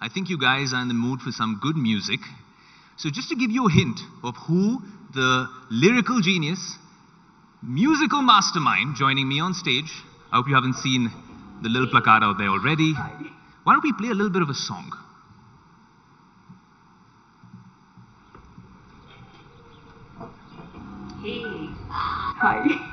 I think you guys are in the mood for some good music. So just to give you a hint of who the lyrical genius, musical mastermind joining me on stage, I hope you haven't seen the little placard out there already. Why don't we play a little bit of a song? Hey. Hi.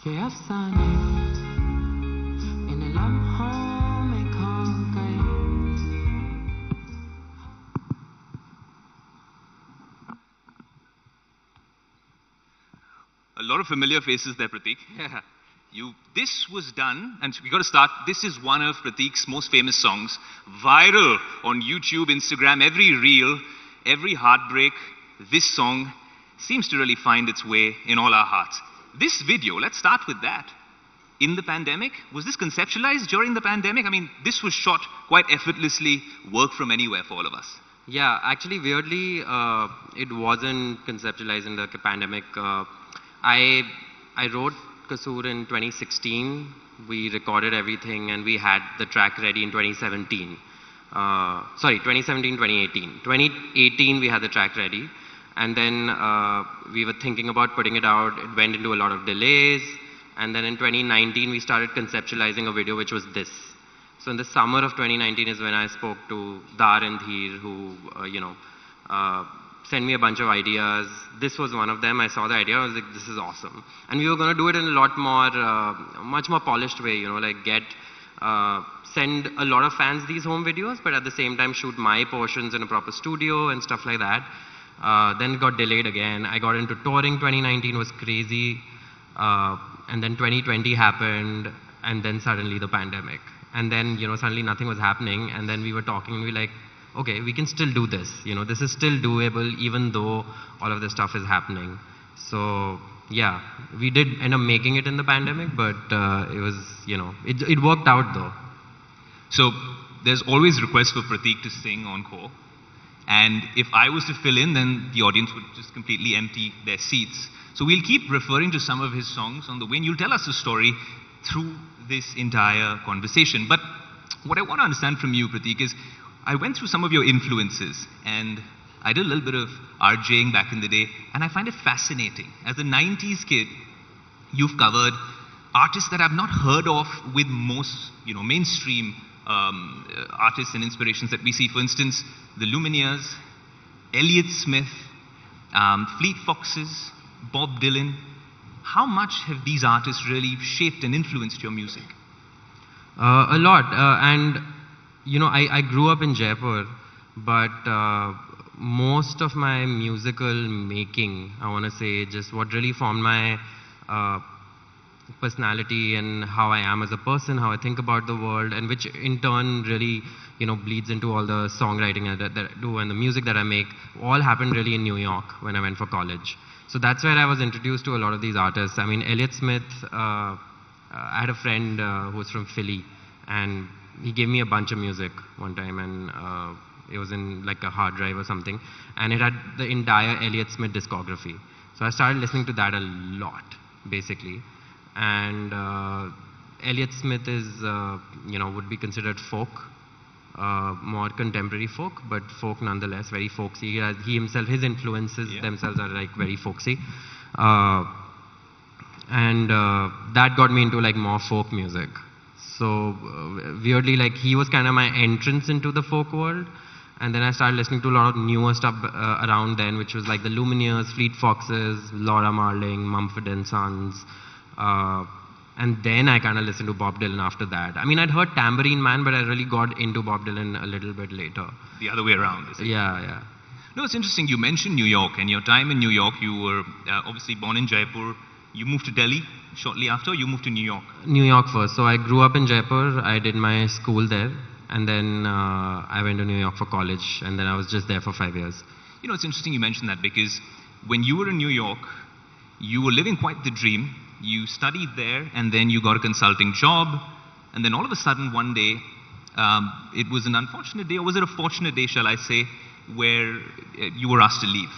कि अफसाने इन लम्हों में खो गए. A lot of familiar faces there, Prateek. This was done, and we got to start. This is one of Prateek's most famous songs, viral on YouTube, Instagram, every reel, every heartbreak. This song seems to really find its way in all our hearts. This video, let's start with that. In the pandemic, was this conceptualized during the pandemic? I mean, this was shot quite effortlessly, work from anywhere for all of us. Yeah, actually, weirdly, it wasn't conceptualized in the pandemic. I wrote Kasoor in 2016. We recorded everything, and we had the track ready in 2017. Sorry, 2017, 2018. 2018, we had the track ready. And then we were thinking about putting it out. It went into a lot of delays. And then in 2019, we started conceptualizing a video, which was this. So in the summer of 2019 is when I spoke to Dar and Dheer, who, sent me a bunch of ideas. This was one of them. I saw the idea. I was like, this is awesome. And we were going to do it in a lot more, much more polished way, like send a lot of fans these home videos, but at the same time shoot my portions in a proper studio and stuff like that. Then it got delayed again. I got into touring. 2019 was crazy. And then 2020 happened, and then suddenly the pandemic. And then, suddenly nothing was happening. And then we were talking, and we were like, okay, we can still do this. This is still doable, even though all of this stuff is happening. So, yeah, we did end up making it in the pandemic, but it was, it worked out though. So, there's always requests for Prateek to sing encore. And if I was to fill in, then the audience would just completely empty their seats. So we'll keep referring to some of his songs on the way, and you'll tell us the story through this entire conversation. But what I want to understand from you, Prateek, is I went through some of your influences, and I did a little bit of RJing back in the day, and I find it fascinating. As a 90s kid, you've covered artists that I've not heard of with most, mainstream artists and inspirations that we see. For instance, the Lumineers, Elliott Smith, Fleet Foxes, Bob Dylan. How much have these artists really shaped and influenced your music? A lot. And, I grew up in Jaipur, but most of my musical making, I want to say, just what really formed my personality and how I am as a person, how I think about the world, and which in turn really, bleeds into all the songwriting that I do and the music that I make, all happened really in New York when I went for college. So that's where I was introduced to a lot of these artists. I mean, Elliott Smith, I had a friend who was from Philly, and he gave me a bunch of music one time, and It was in like a hard drive or something, and it had the entire Elliott Smith discography. So I started listening to that a lot, basically. And Elliott Smith is, would be considered folk, more contemporary folk, but folk nonetheless, very folksy. He himself, his influences themselves are like very folksy. And that got me into like more folk music. So weirdly, like he was kind of my entrance into the folk world. And then I started listening to a lot of newer stuff around then, which was like the Lumineers, Fleet Foxes, Laura Marling, Mumford and Sons. And then I kind of listened to Bob Dylan after that. I mean, I'd heard Tambourine Man, but I really got into Bob Dylan a little bit later. The other way around, is it? Yeah, yeah. No, it's interesting. You mentioned New York, and your time in New York, you were obviously born in Jaipur. You moved to Delhi shortly after, you moved to New York. New York first. So I grew up in Jaipur. I did my school there. And then I went to New York for college. And then I was just there for 5 years. You know, it's interesting you mentioned that because when you were in New York, you were living quite the dream. You studied there, and then you got a consulting job. And then all of a sudden, one day, it was an unfortunate day, or was it a fortunate day, shall I say, where you were asked to leave.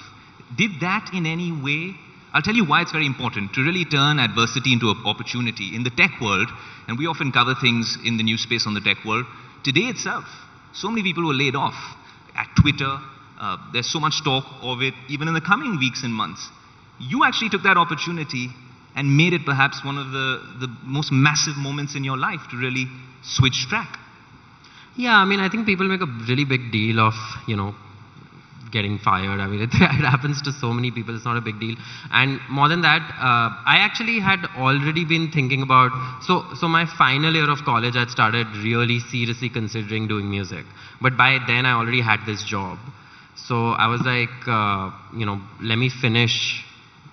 Did that in any way, I'll tell you why it's very important, to really turn adversity into an opportunity. In the tech world, and we often cover things in the news space on the tech world, today itself, so many people were laid off. At Twitter, there's so much talk of it, even in the coming weeks and months. You actually took that opportunity and made it perhaps one of the most massive moments in your life to really switch track. Yeah, I mean, I think people make a really big deal of, getting fired. I mean, it happens to so many people. It's not a big deal. And more than that, I actually had already been thinking about, so my final year of college, I'd started really seriously considering doing music. But by then, I already had this job. So I was like, let me finish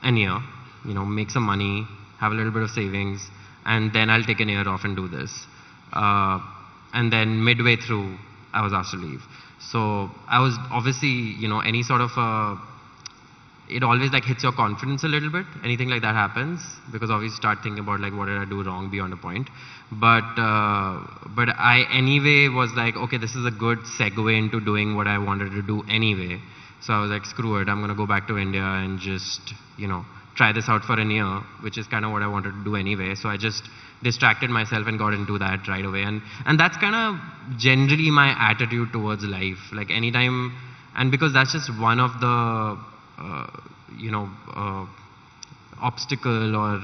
an year, make some money, have a little bit of savings, and then I'll take an year off and do this. And then midway through, I was asked to leave. So I was obviously, any sort of, it always like hits your confidence a little bit. Anything like that happens, because obviously you start thinking about like, what did I do wrong beyond a point? But I anyway was like, okay, this is a good segue into doing what I wanted to do anyway. So I was like, screw it, I'm going to go back to India and just, try this out for a year, which is kind of what I wanted to do anyway. So I just distracted myself and got into that right away. And that's kind of generally my attitude towards life. Like anytime, and because that's just one of the, obstacle or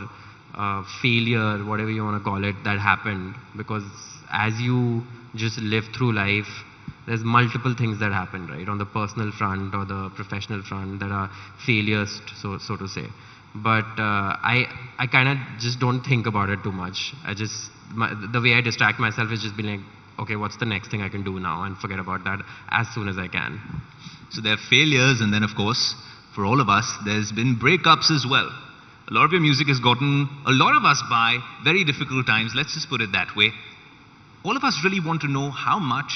failure, whatever you want to call it, that happened. Because as you just live through life, there's multiple things that happen, right? On the personal front or the professional front that are failures, so to say. But I kind of just don't think about it too much. The way I distract myself is just being like, okay, what's the next thing I can do now, and forget about that as soon as I can. So there are failures, and then of course, for all of us, there's been breakups as well. A lot of your music has gotten a lot of us by very difficult times, let's just put it that way. All of us really want to know how much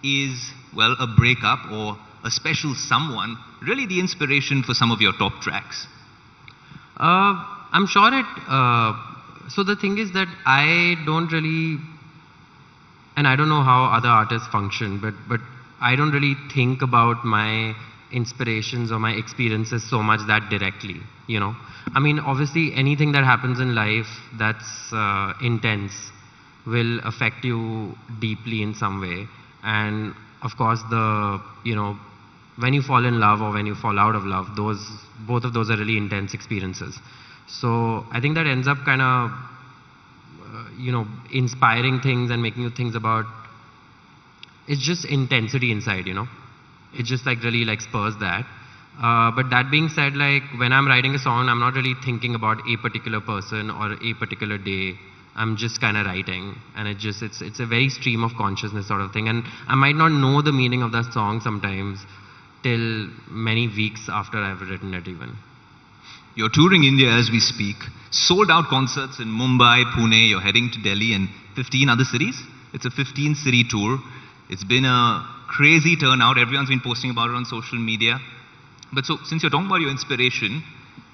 is, well, a breakup or a special someone really the inspiration for some of your top tracks? I'm sure it, so the thing is that I don't really, and I don't know how other artists function, but I don't really think about my inspirations or my experiences so much that directly, I mean, obviously anything that happens in life that's intense will affect you deeply in some way. And of course, when you fall in love or when you fall out of love, both of those are really intense experiences. So I think that ends up kind of, inspiring things and making you think about, it's just intensity inside, It just like really like spurs that. But that being said, like when I'm writing a song, I'm not really thinking about a particular person or a particular day. I'm just kind of writing, and it's a very stream of consciousness sort of thing. And I might not know the meaning of that song sometimes till many weeks after I've written it even. You're touring India as we speak. Sold out concerts in Mumbai, Pune, you're heading to Delhi and 15 other cities. It's a 15-city tour. It's been a crazy turnout. Everyone's been posting about it on social media. But so, since you're talking about your inspiration,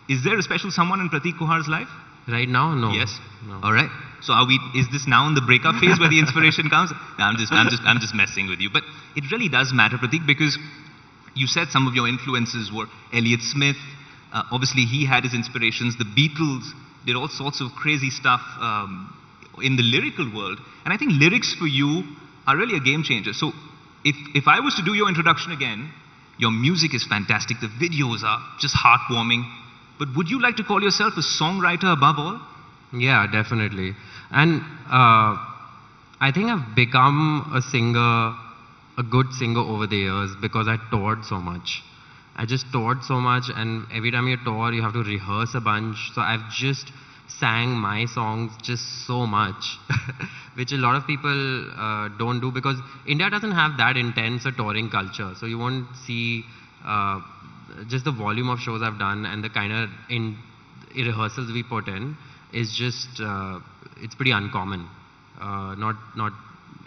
is there a special someone in Prateek Kuhad's life? Right now, no. Yes? No. All right. So is this now in the breakup phase where the inspiration comes? No, I'm just messing with you. But it really does matter, Prateek, because you said some of your influences were Elliott Smith. Obviously, he had his inspirations. The Beatles did all sorts of crazy stuff in the lyrical world. And I think lyrics for you are really a game changer. So if I was to do your introduction again, your music is fantastic. The videos are just heartwarming. But would you like to call yourself a songwriter above all? Yeah, definitely. And I think I've become a good singer over the years because I toured so much. I just toured so much, and every time you tour, you have to rehearse a bunch. So I've just sang my songs just so much, which a lot of people don't do because India doesn't have that intense a touring culture. So you won't see just the volume of shows I've done and the kind of rehearsals we put in is just, it's pretty uncommon. Not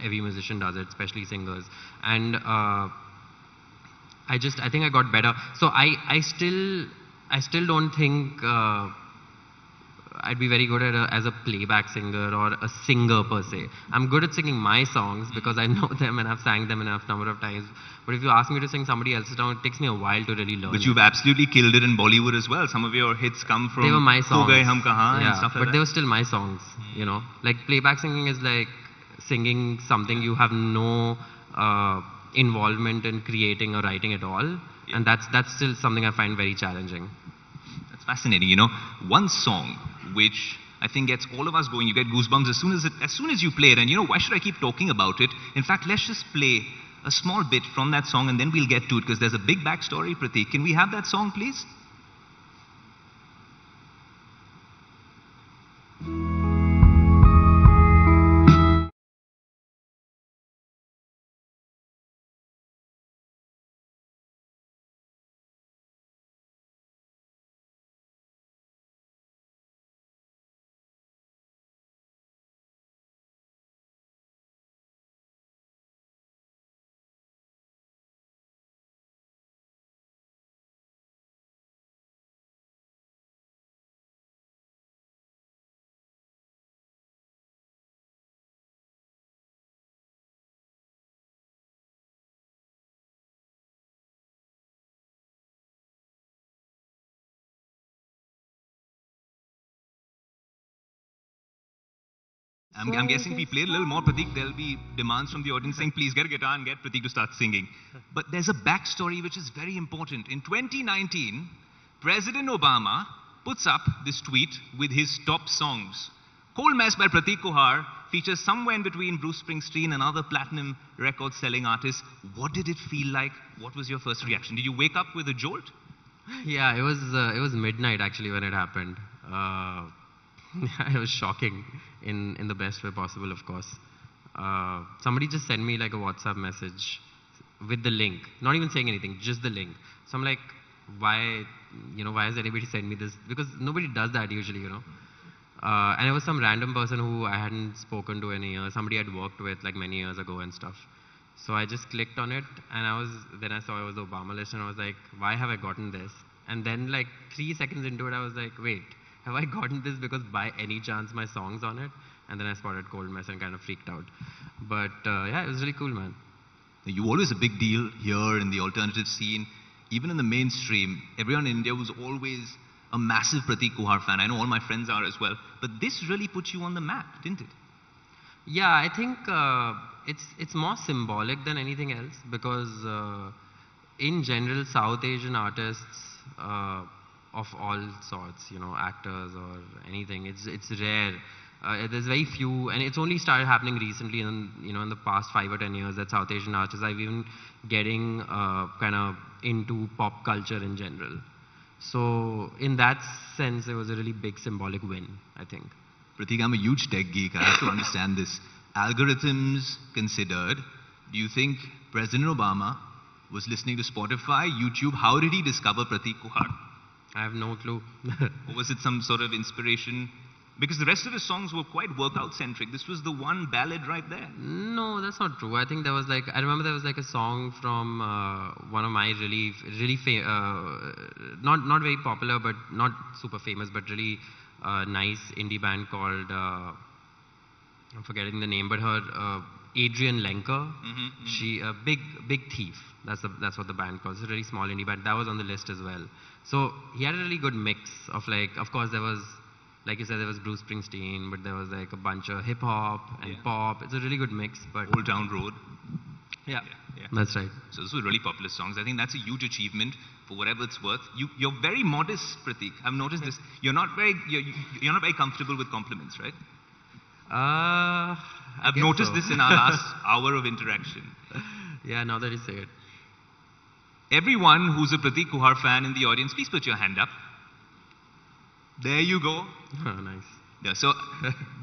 every musician does it, especially singers. And I think I got better. So I still don't think I'd be very good as a playback singer or a singer per se. I'm good at singing my songs because I know them and I've sang them enough number of times. But if you ask me to sing somebody else's song, it takes me a while to really learn. But you've absolutely killed it in Bollywood as well. Some of your hits come from They were my songs. Ho Gaye Hum Kahan and stuff like that. But they were still my songs, you know. Like playback singing is like singing something you have no involvement in creating or writing at all. Yeah. And that's still something I find very challenging. That's fascinating. You know, one song which I think gets all of us going, you get goosebumps as soon as you play it. And you know, why should I keep talking about it? In fact, let's just play a small bit from that song and then we'll get to it because there's a big backstory, Prateek. Can we have that song, please? I'm guessing if we play a little more, Prateek, there'll be demands from the audience saying, please get a guitar and get Prateek to start singing. But there's a backstory which is very important. In 2019, President Obama puts up this tweet with his top songs. Cold Mess by Prateek Kuhad features somewhere in between Bruce Springsteen and other platinum record-selling artists. What did it feel like? What was your first reaction? Did you wake up with a jolt? Yeah, it was midnight actually when it happened. It was shocking in the best way possible, of course. Somebody just sent me like a WhatsApp message with the link, not even saying anything, just the link. So I'm like, why has anybody sent me this? Because nobody does that usually, you know. And it was some random person who I hadn't spoken to in a year, somebody I'd worked with like many years ago and stuff. So I just clicked on it and then I saw it was the Obama list and I was like, why have I gotten this? And then like 3 seconds into it, I was like, wait, have I gotten this because by any chance my song's on it? And then I spotted Cold Mess and kind of freaked out. But yeah, it was really cool, man. You're always a big deal here in the alternative scene. Even in the mainstream, everyone in India was always a massive Prateek Kuhad fan. I know all my friends are as well. But this really put you on the map, didn't it? Yeah, I think it's more symbolic than anything else because in general, South Asian artists of all sorts, you know, actors or anything, it's rare. There's very few, and it's only started happening recently in the past 5 or 10 years that South Asian artists are even getting kind of into pop culture in general. So in that sense, it was a really big symbolic win, I think. Prateek, I'm a huge tech geek. I have to understand this. Algorithms considered, do you think President Obama was listening to Spotify, YouTube? How did he discover Prateek Kuhad? I have no clue. Or was it some sort of inspiration? Because the rest of his songs were quite workout-centric. This was the one ballad right there. No, that's not true. I think there was like, I remember there was like a song from one of my really not very popular, but not super famous, but really nice indie band called I'm forgetting the name, but her Adrian Lenker, she a big thief. That's what the band calls. It's a really small indie band. That was on the list as well. So he had a really good mix of like, of course there was, like you said, there was Bruce Springsteen, but there was like a bunch of hip hop and pop. It's a really good mix. But Old Town Road. Yeah, that's right. So those were really popular songs. I think that's a huge achievement for whatever it's worth. You're very modest, Prateek. I've noticed this. You're not very comfortable with compliments, right? I've noticed this in our last hour of interaction. Yeah, now that you say it. Everyone who's a Prateek Kuhad fan in the audience, please put your hand up. There you go. Oh, nice. Yeah, so,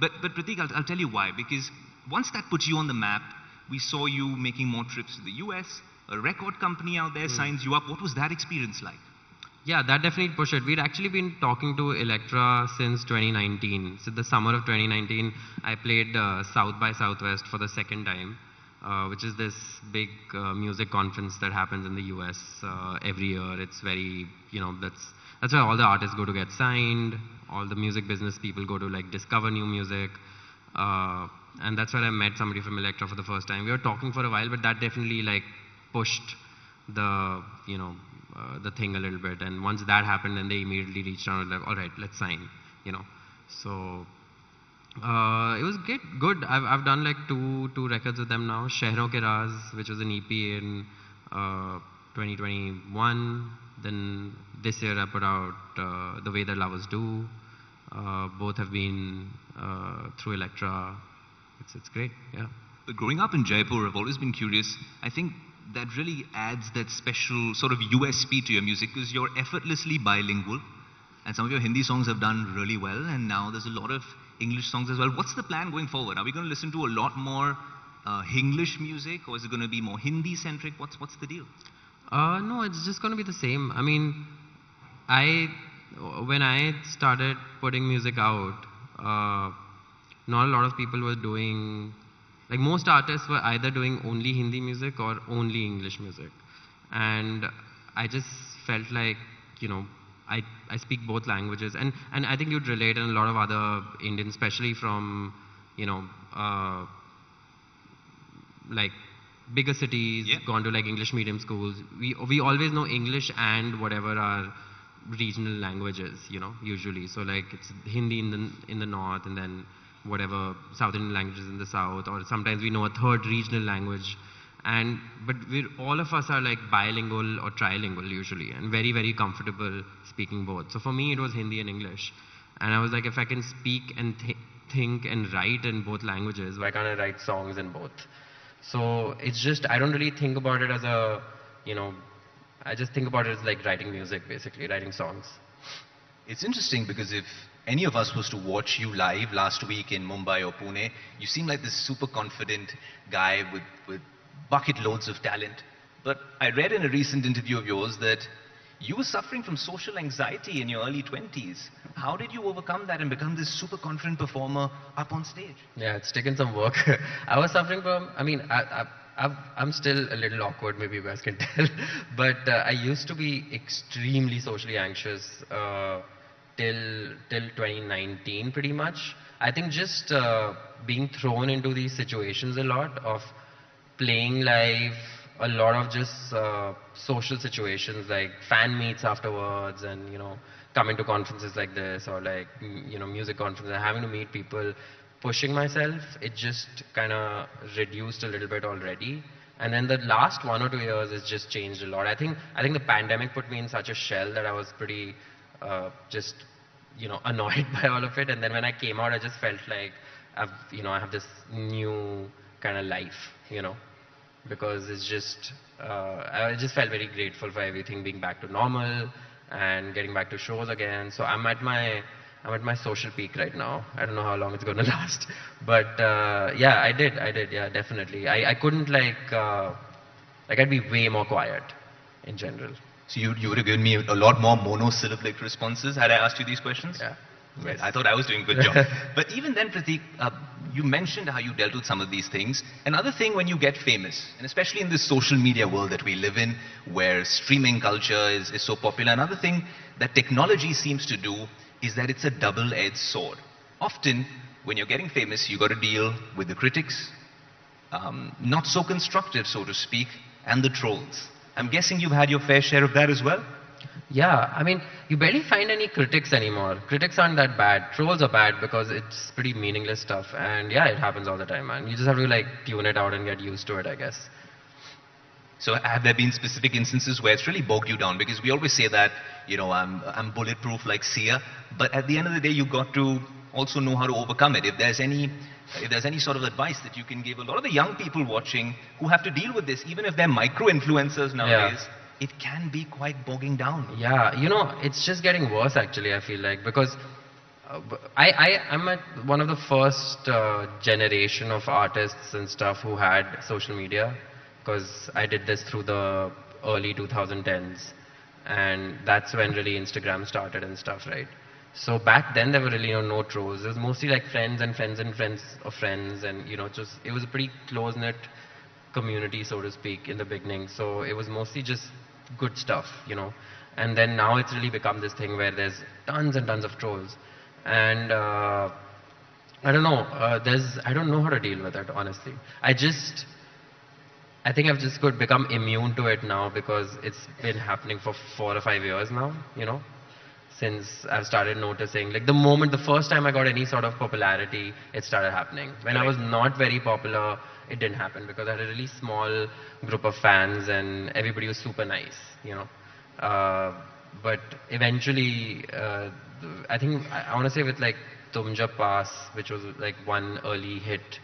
but Prateek, I'll tell you why. Because once that put you on the map, we saw you making more trips to the US. A record company out there signs you up. What was that experience like? Yeah, that definitely pushed it. We'd actually been talking to Elektra since 2019. So the summer of 2019, I played South by Southwest for the second time, which is this big music conference that happens in the US every year. It's very, that's where all the artists go to get signed. All the music business people go to like discover new music. And that's where I met somebody from Elektra for the first time. We were talking for a while, but that definitely like pushed the, the thing a little bit. And once that happened, then they immediately reached out and like, all right, let's sign, So it was good. I've done like two records with them now. Shehron Ke Raaz, which was an EP in 2021. Then this year I put out The Way That Lovers Do. Both have been through Elektra. It's great, yeah. But growing up in Jaipur, I've always been curious. I think that really adds that special sort of USP to your music because you're effortlessly bilingual. And some of your Hindi songs have done really well. And now there's a lot of English songs as well. What's the plan going forward? Are we going to listen to a lot more English music, or is it going to be more Hindi-centric? What's the deal? No, it's just going to be the same. I mean, when I started putting music out, not a lot of people were doing, like most artists were either doing only Hindi music or only English music. And I just felt like, I speak both languages. And I think you'd relate, and a lot of other Indians, especially from, like bigger cities, gone to like English medium schools. We always know English and whatever our regional languages, usually. So like it's Hindi in the north, and then whatever South Indian languages in the south, or sometimes we know a third regional language. But all of us are like bilingual or trilingual usually, and very, very comfortable speaking both. So for me, it was Hindi and English. And I was like, if I can speak and think and write in both languages, why can't I write songs in both? So it's just, I don't really think about it as a, I just think about it as like writing music, basically, writing songs. It's interesting because if any of us was to watch you live last week in Mumbai or Pune, you seem like this super confident guy with bucket loads of talent. But I read in a recent interview of yours that you were suffering from social anxiety in your early 20s. How did you overcome that and become this super confident performer up on stage? Yeah, it's taken some work. I was suffering from, I'm still a little awkward, maybe you guys can tell. But I used to be extremely socially anxious till 2019 pretty much. I think just being thrown into these situations a lot of playing live, a lot of just social situations like fan meets afterwards, and coming to conferences like this, or like music conferences, having to meet people, pushing myself, it just kind of reduced a little bit already. And then the last 1 or 2 years it's just changed a lot. I think the pandemic put me in such a shell that I was pretty just annoyed by all of it. And then when I came out, I just felt like I have this new kind of life, because it's just, I just felt very grateful for everything being back to normal and getting back to shows again. So I'm at my social peak right now. I don't know how long it's going to last, but yeah, I did, yeah, definitely. I couldn't I'd be way more quiet in general. So you would have given me a lot more monosyllabic responses had I asked you these questions? Yeah. Right. I thought I was doing a good job. But even then, Prateek, you mentioned how you dealt with some of these things. Another thing when you get famous, and especially in this social media world that we live in, where streaming culture is so popular, another thing that technology seems to do is that it's a double-edged sword. Often, when you're getting famous, you got to deal with the critics, not so constructive, so to speak, and the trolls. I'm guessing you've had your fair share of that as well? Yeah, I mean, you barely find any critics anymore. Critics aren't that bad. Trolls are bad because it's pretty meaningless stuff. And yeah, it happens all the time, man. You just have to like tune it out and get used to it, I guess. So have there been specific instances where it's really bogged you down? Because we always say that, you know, I'm bulletproof like Sia, but at the end of the day, you've got to also know how to overcome it. If there's any sort of advice that you can give a lot of the young people watching who have to deal with this, even if they're micro-influencers nowadays, it can be quite bogging down. Yeah, you know, it's just getting worse actually, I feel like, because I'm at one of the first generation of artists and stuff who had social media, because I did this through the early 2010s, and that's when really Instagram started and stuff, right? So back then there were really no trolls. It was mostly like friends and friends and friends of friends, and you know, just it was a pretty close-knit community, so to speak, in the beginning. So it was mostly just good stuff, you know. And then now it's really become this thing where there's tons and tons of trolls, and I don't know. I don't know how to deal with it, honestly. I think I've just could become immune to it now because it's been happening for 4 or 5 years now, you know, since I've started noticing. Like the first time I got any sort of popularity, it started happening. When I was not very popular, it didn't happen because I had a really small group of fans and everybody was super nice, you know. But eventually, I think, I want to say with like Tum Ja Paas, which was like one early hit,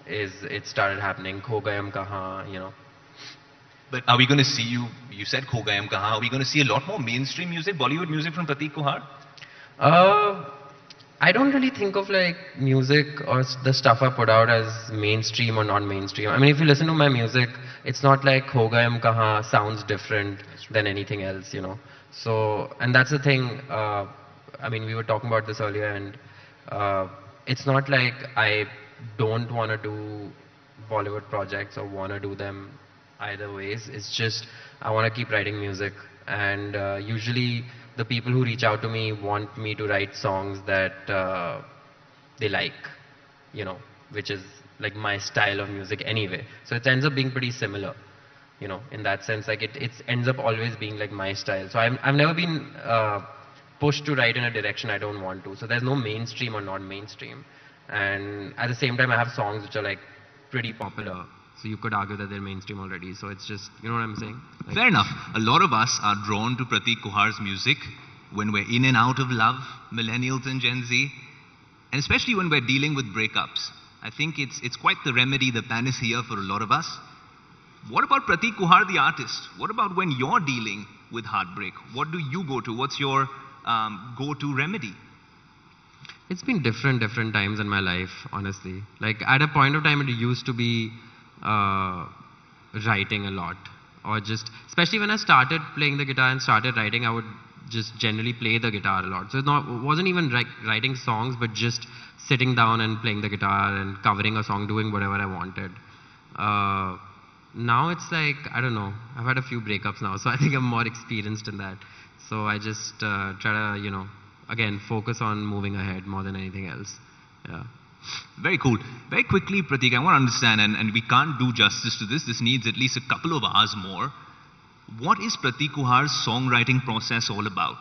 it started happening. Kho Gayam Kahan, you know. But are we going to see you said Kho Gayam Kahan, are we going to see a lot more mainstream music, Bollywood music from Prateek Kuhad? I don't really think of like music or the stuff I put out as mainstream or non-mainstream. I mean, if you listen to my music, it's not like Kho Gayam Kahan sounds different than anything else, you know. So, and that's the thing, I mean, we were talking about this earlier, and it's not like I don't want to do Bollywood projects or want to do them either ways. It's just I want to keep writing music, and usually the people who reach out to me want me to write songs that they like, you know, which is like my style of music anyway. So it ends up being pretty similar, you know, in that sense. Like it ends up always being like my style. So I've never been pushed to write in a direction I don't want to. So there's no mainstream or non-mainstream. And at the same time, I have songs which are like pretty popular. So you could argue that they're mainstream already. So it's just, you know what I'm saying? Like, fair enough. A lot of us are drawn to Prateek Kuhad's music when we're in and out of love, millennials and Gen Z, and especially when we're dealing with breakups. I think it's quite the remedy, the panacea for a lot of us. What about Prateek Kuhad, the artist? What about when you're dealing with heartbreak? What do you go to? What's your go-to remedy? it's been different times in my life, honestly. Like at a point of time, it used to be writing a lot, or just, especially when I started playing the guitar and started writing, I would just generally play the guitar a lot. So it wasn't even writing songs, but just sitting down and playing the guitar and covering a song, doing whatever I wanted. Now it's like, I don't know, I've had a few breakups now, so I think I'm more experienced in that. So I just try to, you know, again, focus on moving ahead more than anything else. Yeah. Very cool. Very quickly, Prateek, I want to understand, and we can't do justice to this. This needs at least a couple of hours more. What is Prateek Kuhad's songwriting process all about?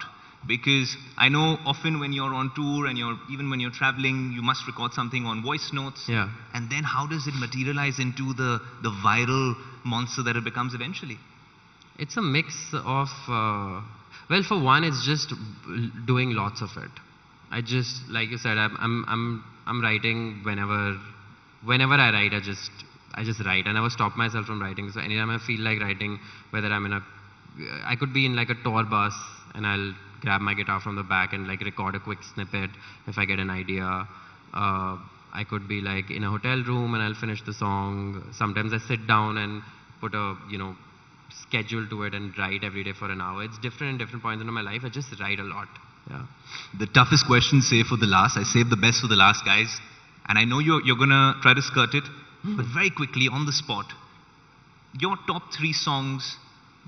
Because I know often when you're on tour and even when you're traveling, you must record something on voice notes. Yeah. And then how does it materialize into the viral monster that it becomes eventually? It's a mix of, well, for one, it's just doing lots of it. I just, like you said, I'm writing whenever I write, I just write. I never stop myself from writing. So anytime I feel like writing, whether I could be in like a tour bus and I'll grab my guitar from the back and like record a quick snippet if I get an idea. I could be like in a hotel room and I'll finish the song. Sometimes I sit down and put a, you know, schedule to it and write every day for an hour. It's different in different points in my life. I just write a lot. Yeah. The toughest question, save for the last. I saved the best for the last, guys. And I know you're gonna try to skirt it, but very quickly on the spot, your top 3 songs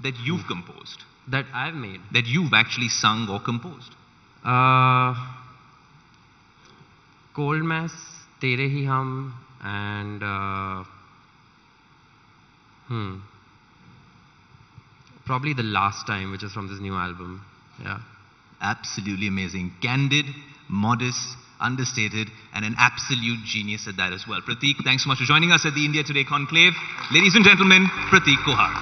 that you've composed. That I've made. That you've actually sung or composed. Cold Mass, Tere Hi Hum and probably The Last Time, which is from this new album. Yeah. Absolutely amazing. Candid, modest, understated, and an absolute genius at that as well. Prateek, thanks so much for joining us at the India Today Conclave. Ladies and gentlemen, Prateek Kuhad.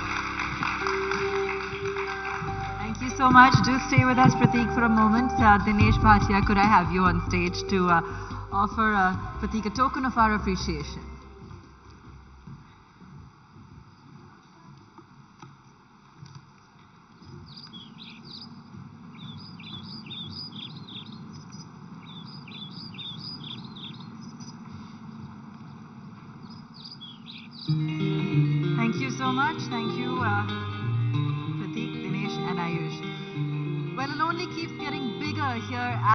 Thank you so much. Do stay with us, Prateek, for a moment. Dinesh Bhatia, could I have you on stage to offer Prateek a token of our appreciation? Thank you so much. Thank you, Prateek, Dinesh, and Ayush. Well, it only keeps getting bigger here.